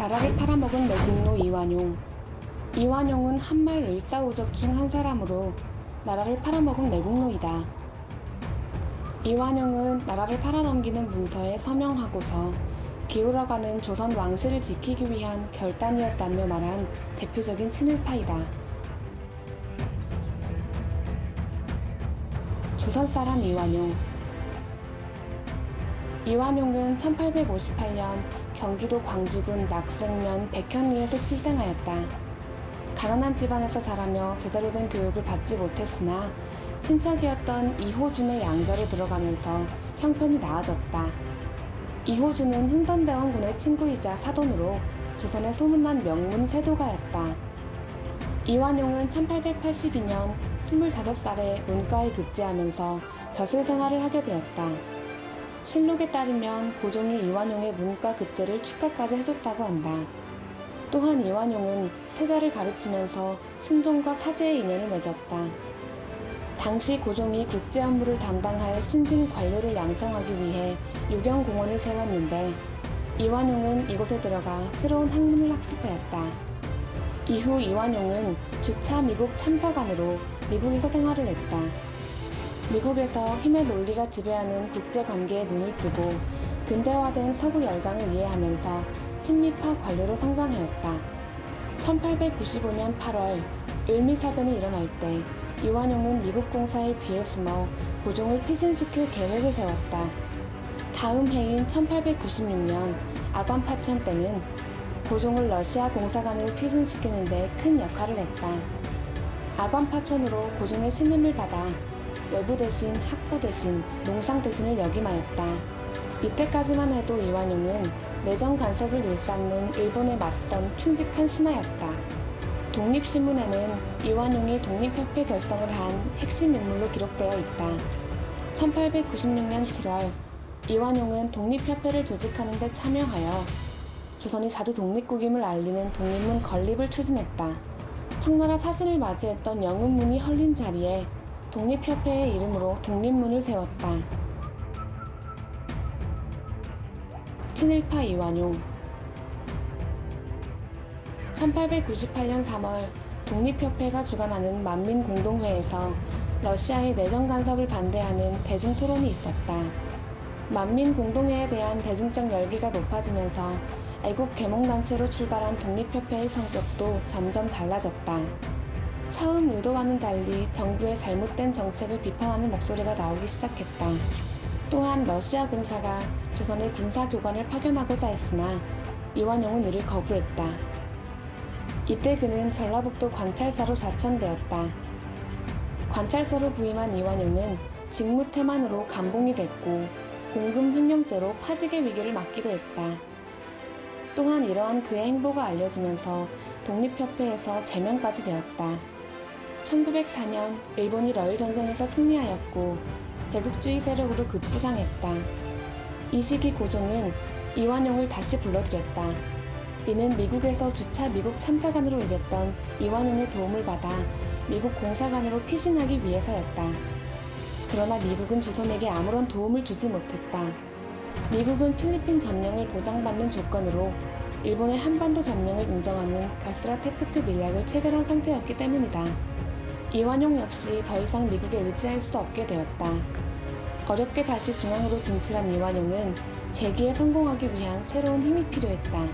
나라를 팔아먹은 매국노 이완용. 이완용은 한말 을사오적 중 한 사람으로 나라를 팔아먹은 매국노이다. 이완용은 나라를 팔아넘기는 문서에 서명하고서 기울어가는 조선 왕실을 지키기 위한 결단이었다며 말한 대표적인 친일파이다. 조선 사람 이완용. 이완용은 1858년 경기도 광주군 낙생면 백현리에서 출생하였다. 가난한 집안에서 자라며 제대로 된 교육을 받지 못했으나 친척이었던 이호준의 양자로 들어가면서 형편이 나아졌다. 이호준은 흥선대원군의 친구이자 사돈으로 조선의 소문난 명문 세도가였다. 이완용은 1882년 25살에 문과에 급제하면서 벼슬 생활을 하게 되었다. 실록에 따르면 고종이 이완용의 문과 급제를 축하까지 해줬다고 한다. 또한 이완용은 세자를 가르치면서 순종과 사제의 인연을 맺었다. 당시 고종이 국제 업무를 담당할 신진 관료를 양성하기 위해 요경공원을 세웠는데 이완용은 이곳에 들어가 새로운 학문을 학습하였다. 이후 이완용은 주차 미국 참사관으로 미국에서 생활을 했다. 미국에서 힘의 논리가 지배하는 국제관계에 눈을 뜨고 근대화된 서구 열강을 이해하면서 친미파 관료로 성장하였다. 1895년 8월 을미사변이 일어날 때 이완용은 미국 공사의 뒤에 숨어 고종을 피신시킬 계획을 세웠다. 다음 해인 1896년 아관파천 때는 고종을 러시아 공사관으로 피신시키는 데 큰 역할을 했다. 아관파천으로 고종의 신임을 받아 외부 대신, 학부 대신, 농상 대신을 역임하였다. 이때까지만 해도 이완용은 내정 간섭을 일삼는 일본에 맞선 충직한 신하였다. 독립신문에는 이완용이 독립협회 결성을 한 핵심 인물로 기록되어 있다. 1896년 7월 이완용은 독립협회를 조직하는 데 참여하여 조선이 자주 독립국임을 알리는 독립문 건립을 추진했다. 청나라 사신을 맞이했던 영운문이 헐린 자리에 독립협회의 이름으로 독립문을 세웠다. 친일파 이완용. 1898년 3월 독립협회가 주관하는 만민공동회에서 러시아의 내정 간섭을 반대하는 대중토론이 있었다. 만민공동회에 대한 대중적 열기가 높아지면서 애국 계몽단체로 출발한 독립협회의 성격도 점점 달라졌다. 처음 의도와는 달리 정부의 잘못된 정책을 비판하는 목소리가 나오기 시작했다. 또한 러시아 공사가 조선의 군사교관을 파견하고자 했으나 이완용은 이를 거부했다. 이때 그는 전라북도 관찰사로 좌천되었다. 관찰사로 부임한 이완용은 직무태만으로 감봉이 됐고 공금 횡령죄로 파직의 위기를 맞기도 했다. 또한 이러한 그의 행보가 알려지면서 독립협회에서 제명까지 되었다. 1904년 일본이 러일전쟁에서 승리하였고 제국주의 세력으로 급부상했다. 이 시기 고종은 이완용을 다시 불러들였다. 이는 미국에서 주차 미국 참사관으로 일했던 이완용의 도움을 받아 미국 공사관으로 피신하기 위해서였다. 그러나 미국은 조선에게 아무런 도움을 주지 못했다. 미국은 필리핀 점령을 보장받는 조건으로 일본의 한반도 점령을 인정하는 가스라 테프트 밀약을 체결한 상태였기 때문이다. 이완용 역시 더 이상 미국에 의지할 수 없게 되었다. 어렵게 다시 중앙으로 진출한 이완용은 재기에 성공하기 위한 새로운 힘이 필요했다.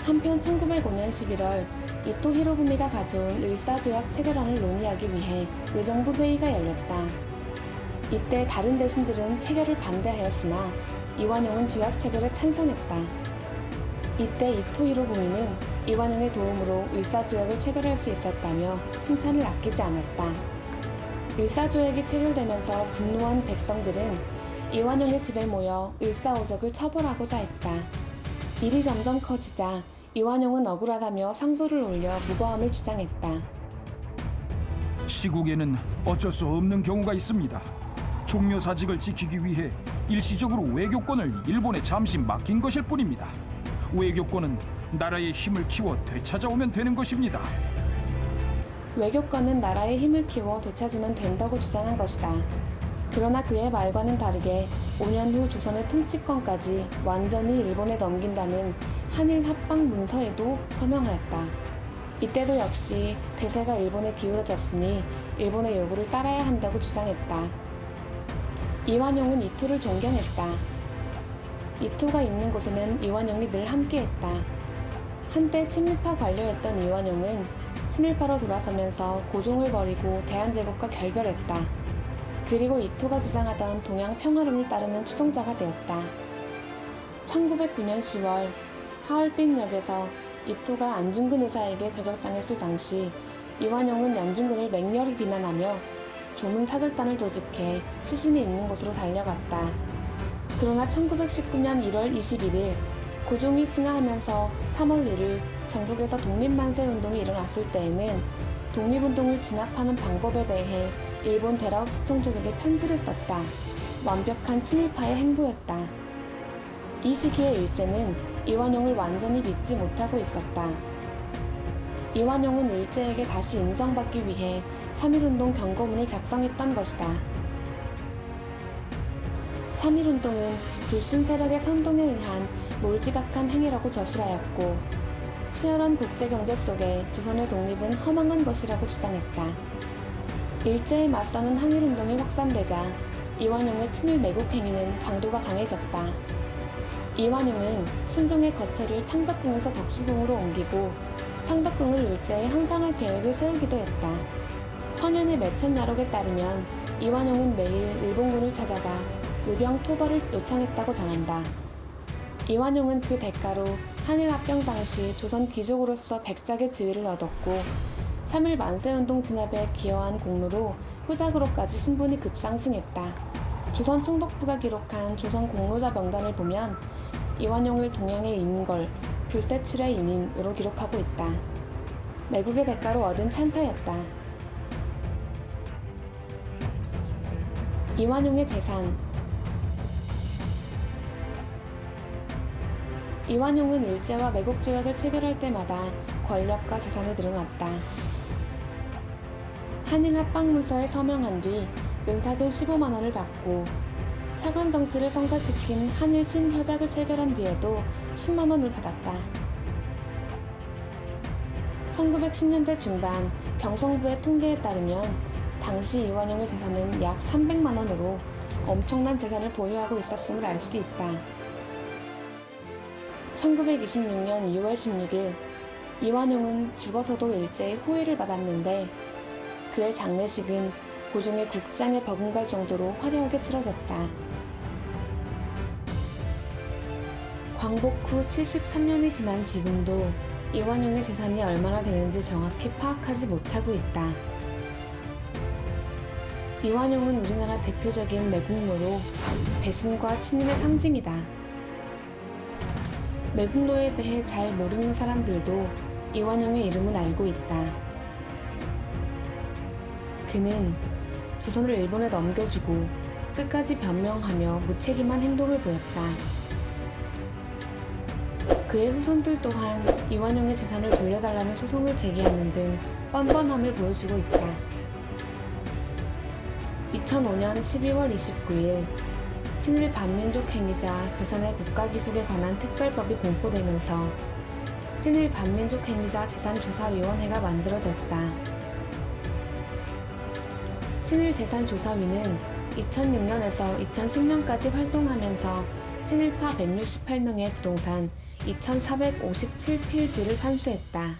한편 1905년 11월 이토 히로부미가 가져온 을사조약 체결안을 논의하기 위해 의정부 회의가 열렸다. 이때 다른 대신들은 체결을 반대하였으나 이완용은 조약 체결에 찬성했다. 이때 이토 히로부미는 이완용의 도움으로 을사조약을 체결할 수 있었다며 칭찬을 아끼지 않았다. 을사조약이 체결되면서 분노한 백성들은 이완용의 집에 모여 을사오적을 처벌하고자 했다. 일이 점점 커지자 이완용은 억울하다며 상소를 올려 무고함을 주장했다. 시국에는 어쩔 수 없는 경우가 있습니다. 종묘사직을 지키기 위해 일시적으로 외교권을 일본에 잠시 맡긴 것일 뿐입니다. 외교권은 나라의 힘을 키워 되찾아오면 되는 것입니다. 외교권은 나라의 힘을 키워 되찾으면 된다고 주장한 것이다. 그러나 그의 말과는 다르게 5년 후 조선의 통치권까지 완전히 일본에 넘긴다는 한일 합방 문서에도 서명하였다. 이때도 역시 대세가 일본에 기울어졌으니 일본의 요구를 따라야 한다고 주장했다. 이완용은 이토를 존경했다. 이토가 있는 곳에는 이완용이 늘 함께했다. 한때 친일파 관료였던 이완용은 친일파로 돌아서면서 고종을 버리고 대한제국과 결별했다. 그리고 이토가 주장하던 동양 평화론을 따르는 추종자가 되었다. 1909년 10월 하얼빈역에서 이토가 안중근 의사에게 저격당했을 당시 이완용은 안중근을 맹렬히 비난하며 조문 사절단을 조직해 시신이 있는 곳으로 달려갔다. 그러나 1919년 1월 21일 고종이 승하하면서 3월 1일 전국에서 독립만세 운동이 일어났을 때에는 독립운동을 진압하는 방법에 대해 일본 데라우치 총독에게 편지를 썼다. 완벽한 친일파의 행보였다. 이 시기의 일제는 이완용을 완전히 믿지 못하고 있었다. 이완용은 일제에게 다시 인정받기 위해 3.1운동 경고문을 작성했던 것이다. 3.1운동은 불순 세력의 선동에 의한 몰지각한 행위라고 저술하였고 치열한 국제경제 속에 조선의 독립은 허망한 것이라고 주장했다. 일제에 맞서는 항일운동이 확산되자 이완용의 친일 매국 행위는 강도가 강해졌다. 이완용은 순종의 거처를 창덕궁에서 덕수궁으로 옮기고 창덕궁을 일제에 향상할 계획을 세우기도 했다. 헌현의 매천야록에 따르면 이완용은 매일 일본군을 찾아가 의병 토벌을 요청했다고 전한다. 이완용은 그 대가로 한일합병 당시 조선 귀족으로서 백작의 지위를 얻었고 3.1 만세운동 진압에 기여한 공로로 후작으로까지 신분이 급상승했다. 조선 총독부가 기록한 조선 공로자 명단을 보면 이완용을 동양의 인걸, 불세출의 인인으로 기록하고 있다. 매국의 대가로 얻은 찬사였다. 이완용의 재산. 이완용은 일제와 매국 조약을 체결할 때마다 권력과 재산이 늘어났다. 한일 합방문서에 서명한 뒤 은사금 15만 원을 받고 차관 정치를 성사시킨 한일 신협약을 체결한 뒤에도 10만 원을 받았다. 1910년대 중반 경성부의 통계에 따르면 당시 이완용의 재산은 약 300만 원으로 엄청난 재산을 보유하고 있었음을 알 수 있다. 1926년 2월 16일 이완용은 죽어서도 일제의 호의를 받았는데 그의 장례식은 고종의 국장에 버금갈 정도로 화려하게 치러졌다. 광복 후 73년이 지난 지금도 이완용의 재산이 얼마나 되는지 정확히 파악하지 못하고 있다. 이완용은 우리나라 대표적인 매국노로 배신과 신임의 상징이다. 매국노에 대해 잘 모르는 사람들도 이완용의 이름은 알고 있다. 그는 조선을 일본에 넘겨주고 끝까지 변명하며 무책임한 행동을 보였다. 그의 후손들 또한 이완용의 재산을 돌려달라는 소송을 제기하는 등 뻔뻔함을 보여주고 있다. 2005년 12월 29일 친일 반민족 행위자 재산의 국가기속에 관한 특별법이 공포되면서 친일 반민족 행위자 재산조사위원회가 만들어졌다. 친일재산조사위는 2006년에서 2010년까지 활동하면서 친일파 168명의 부동산 2,457필지를 환수했다.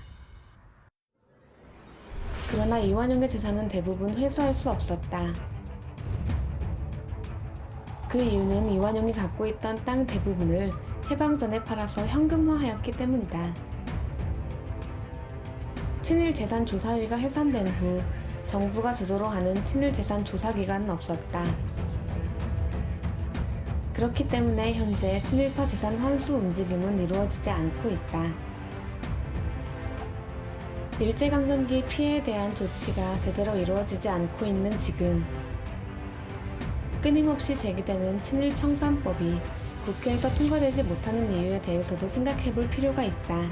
그러나 이완용의 재산은 대부분 회수할 수 없었다. 그 이유는 이완용이 갖고 있던 땅 대부분을 해방 전에 팔아서 현금화하였기 때문이다. 친일재산조사위가 해산된 후 정부가 주도로 하는 친일재산조사기관은 없었다. 그렇기 때문에 현재 친일파 재산 환수 움직임은 이루어지지 않고 있다. 일제강점기 피해에 대한 조치가 제대로 이루어지지 않고 있는 지금 끊임없이 제기되는 친일청산법이 국회에서 통과되지 못하는 이유에 대해서도 생각해볼 필요가 있다.